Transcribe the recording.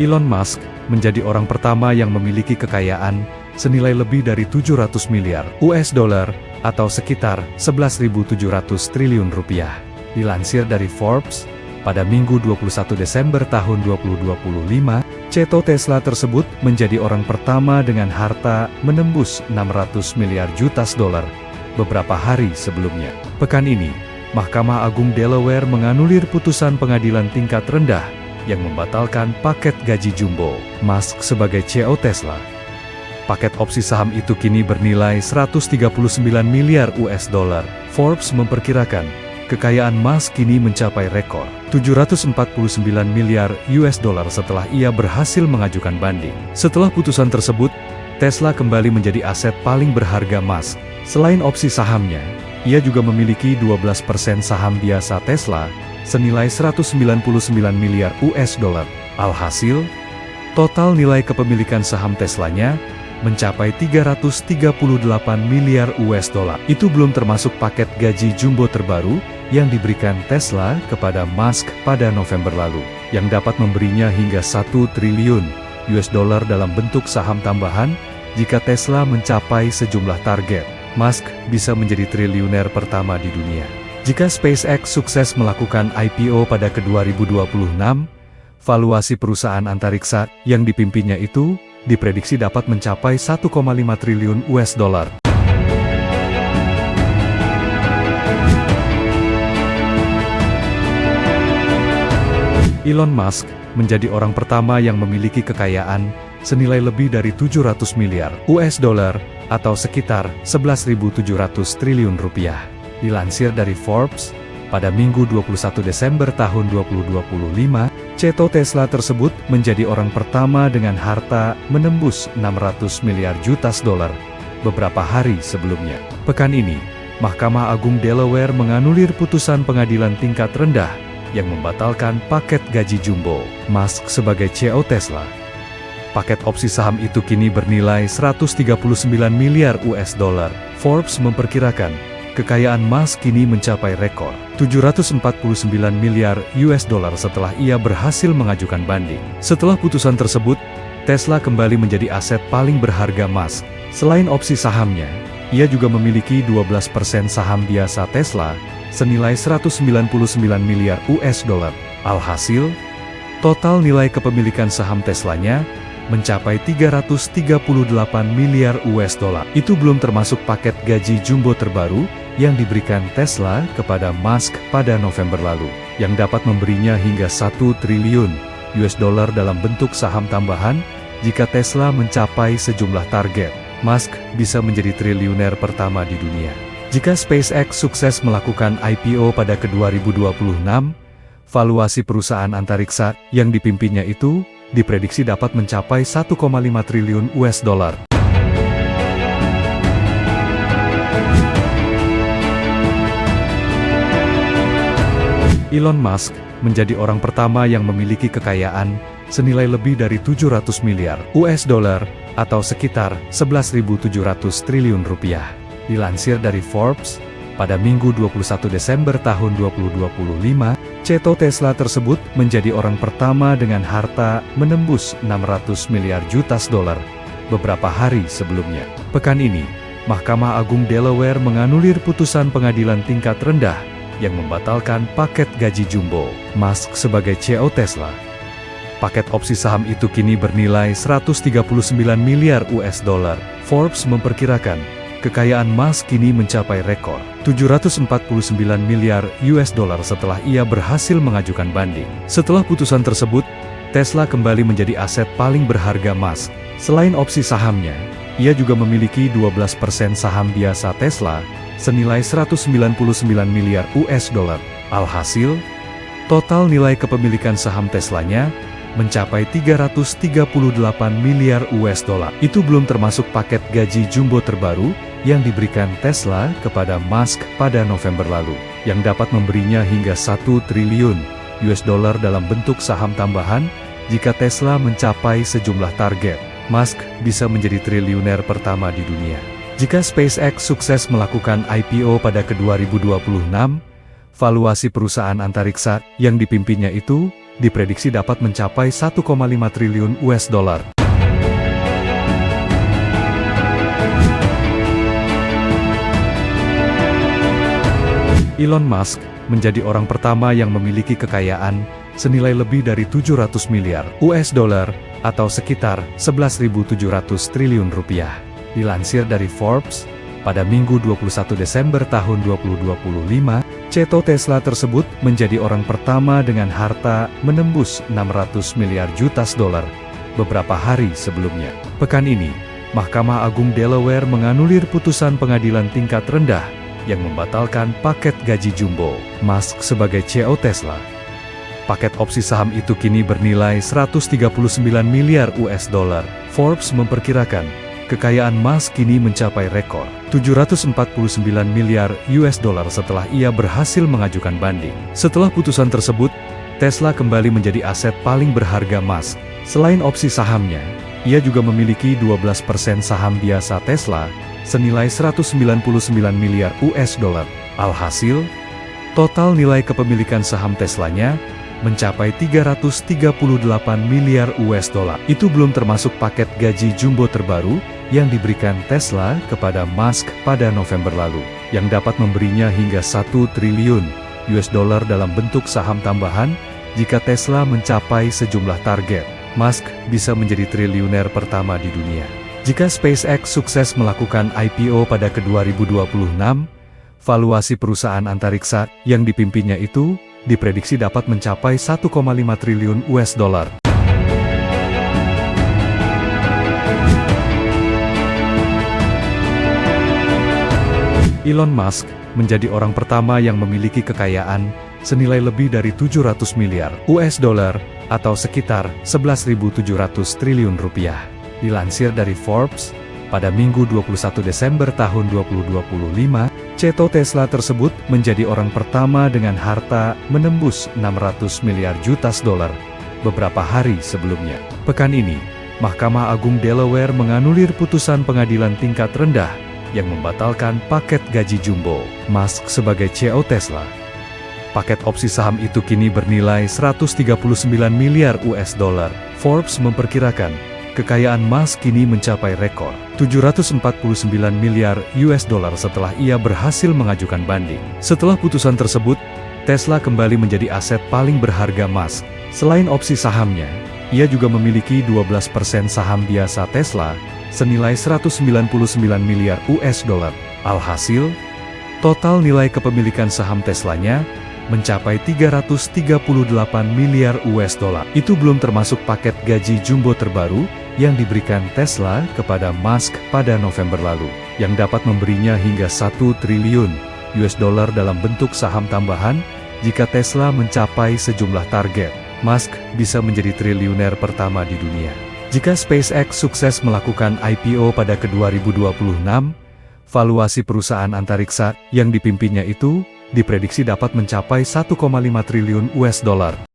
Elon Musk menjadi orang pertama yang memiliki kekayaan senilai lebih dari 700 miliar US dollar atau sekitar 11.700 triliun rupiah. Dilansir dari Forbes, pada Minggu 21 Desember tahun 2025, CEO Tesla tersebut menjadi orang pertama dengan harta menembus 600 miliar juta dolar beberapa hari sebelumnya. Pekan ini, Mahkamah Agung Delaware menganulir putusan pengadilan tingkat rendah yang membatalkan paket gaji jumbo Musk sebagai CEO Tesla. Paket opsi saham itu kini bernilai 139 miliar US dollar. Forbes memperkirakan kekayaan Musk kini mencapai rekor 749 miliar US dollar setelah ia berhasil mengajukan banding. Setelah putusan tersebut, Tesla kembali menjadi aset paling berharga Musk. Selain opsi sahamnya, ia juga memiliki 12% saham biasa Tesla senilai 199 miliar US dollar. Alhasil, total nilai kepemilikan saham Teslanya mencapai 338 miliar US dollar. Itu belum termasuk paket gaji jumbo terbaru yang diberikan Tesla kepada Musk pada November lalu, yang dapat memberinya hingga 1 triliun US dollar dalam bentuk saham tambahan jika Tesla mencapai sejumlah target. Musk bisa menjadi triliuner pertama di dunia jika SpaceX sukses melakukan IPO pada ke-2026. Valuasi perusahaan antariksa yang dipimpinnya itu diprediksi dapat mencapai 1,5 triliun US dollar. Elon Musk menjadi orang pertama yang memiliki kekayaan senilai lebih dari 700 miliar US dollar atau sekitar 11.700 triliun rupiah. Dilansir dari Forbes, pada Minggu 21 Desember tahun 2025, CEO Tesla tersebut menjadi orang pertama dengan harta menembus 600 miliar juta dolar beberapa hari sebelumnya. Pekan ini, Mahkamah Agung Delaware menganulir putusan pengadilan tingkat rendah yang membatalkan paket gaji jumbo Musk sebagai CEO Tesla. Paket opsi saham itu kini bernilai 139 miliar US dollar. Forbes memperkirakan kekayaan Musk kini mencapai rekor 749 miliar US dollar setelah ia berhasil mengajukan banding. Setelah putusan tersebut, Tesla kembali menjadi aset paling berharga Musk. Selain opsi sahamnya, ia juga memiliki 12% saham biasa Tesla senilai 199 miliar US dollar. Alhasil, total nilai kepemilikan saham Teslanya mencapai 338 miliar US dollar. Itu belum termasuk paket gaji jumbo terbaru yang diberikan Tesla kepada Musk pada November lalu, yang dapat memberinya hingga 1 triliun US dollar dalam bentuk saham tambahan jika Tesla mencapai sejumlah target. Musk bisa menjadi triliuner pertama di dunia jika SpaceX sukses melakukan IPO pada ke-2026. Valuasi perusahaan antariksa yang dipimpinnya itu diprediksi dapat mencapai 1,5 triliun US dollar. Elon Musk menjadi orang pertama yang memiliki kekayaan senilai lebih dari 700 miliar US dollar atau sekitar 11.700 triliun rupiah. Dilansir dari Forbes, pada Minggu 21 Desember tahun 2025, CEO Tesla tersebut menjadi orang pertama dengan harta menembus 600 miliar juta dolar beberapa hari sebelumnya. Pekan ini, Mahkamah Agung Delaware menganulir putusan pengadilan tingkat rendah yang membatalkan paket gaji jumbo Musk sebagai CEO Tesla. Paket opsi saham itu kini bernilai 139 miliar US dollar. Forbes memperkirakan kekayaan Musk kini mencapai rekor 749 miliar US dollar setelah ia berhasil mengajukan banding. Setelah putusan tersebut, Tesla kembali menjadi aset paling berharga Musk. Selain opsi sahamnya, ia juga memiliki 12% saham biasa Tesla senilai 199 miliar US dollar. Alhasil, total nilai kepemilikan saham Teslanya mencapai 338 miliar US dollar. Itu belum termasuk paket gaji jumbo terbaru yang diberikan Tesla kepada Musk pada November lalu, yang dapat memberinya hingga 1 triliun US dollar dalam bentuk saham tambahan jika Tesla mencapai sejumlah target. Musk bisa menjadi triliuner pertama di dunia jika SpaceX sukses melakukan IPO pada ke-2026. Valuasi perusahaan antariksa yang dipimpinnya itu diprediksi dapat mencapai 1,5 triliun US dollar. Elon Musk menjadi orang pertama yang memiliki kekayaan senilai lebih dari 700 miliar US dollar atau sekitar 11.700 triliun rupiah. Dilansir dari Forbes, pada Minggu 21 Desember tahun 2025, CEO Tesla tersebut menjadi orang pertama dengan harta menembus 600 miliar juta dolar beberapa hari sebelumnya. Pekan ini, Mahkamah Agung Delaware menganulir putusan pengadilan tingkat rendah yang membatalkan paket gaji jumbo Musk sebagai CEO Tesla. Paket opsi saham itu kini bernilai 139 miliar US dollar. Forbes memperkirakan kekayaan Musk kini mencapai rekor 749 miliar US dollar setelah ia berhasil mengajukan banding. Setelah putusan tersebut, Tesla kembali menjadi aset paling berharga Musk. Selain opsi sahamnya, ia juga memiliki 12% saham biasa Tesla senilai 199 miliar US dollar. Alhasil, total nilai kepemilikan saham Teslanya mencapai 338 miliar US dollar. Itu belum termasuk paket gaji jumbo terbaru yang diberikan Tesla kepada Musk pada November lalu, yang dapat memberinya hingga 1 triliun US dollar dalam bentuk saham tambahan jika Tesla mencapai sejumlah target. Musk bisa menjadi triliuner pertama di dunia jika SpaceX sukses melakukan IPO pada ke-2026. Valuasi perusahaan antariksa yang dipimpinnya itu diprediksi dapat mencapai 1,5 triliun US dollar. Elon Musk menjadi orang pertama yang memiliki kekayaan senilai lebih dari 700 miliar US dollar atau sekitar 11.700 triliun rupiah. Dilansir dari Forbes, pada Minggu 21 Desember tahun 2025, CEO Tesla tersebut menjadi orang pertama dengan harta menembus 600 miliar juta dolar beberapa hari sebelumnya. Pekan ini, Mahkamah Agung Delaware menganulir putusan pengadilan tingkat rendah yang membatalkan paket gaji jumbo Musk sebagai CEO Tesla. Paket opsi saham itu kini bernilai 139 miliar US dollar. Forbes memperkirakan kekayaan Musk kini mencapai rekor 749 miliar US dollar setelah ia berhasil mengajukan banding. Setelah putusan tersebut, Tesla kembali menjadi aset paling berharga Musk. Selain opsi sahamnya, ia juga memiliki 12% saham biasa Tesla senilai 199 miliar US dollar. Alhasil, total nilai kepemilikan saham Teslanya mencapai 338 miliar US dollar. Itu belum termasuk paket gaji jumbo terbaru yang diberikan Tesla kepada Musk pada November lalu, yang dapat memberinya hingga 1 triliun US dollar dalam bentuk saham tambahan jika Tesla mencapai sejumlah target. Musk bisa menjadi triliuner pertama di dunia jika SpaceX sukses melakukan IPO pada ke-2026. Valuasi perusahaan antariksa yang dipimpinnya itu diprediksi dapat mencapai 1,5 triliun US dollar.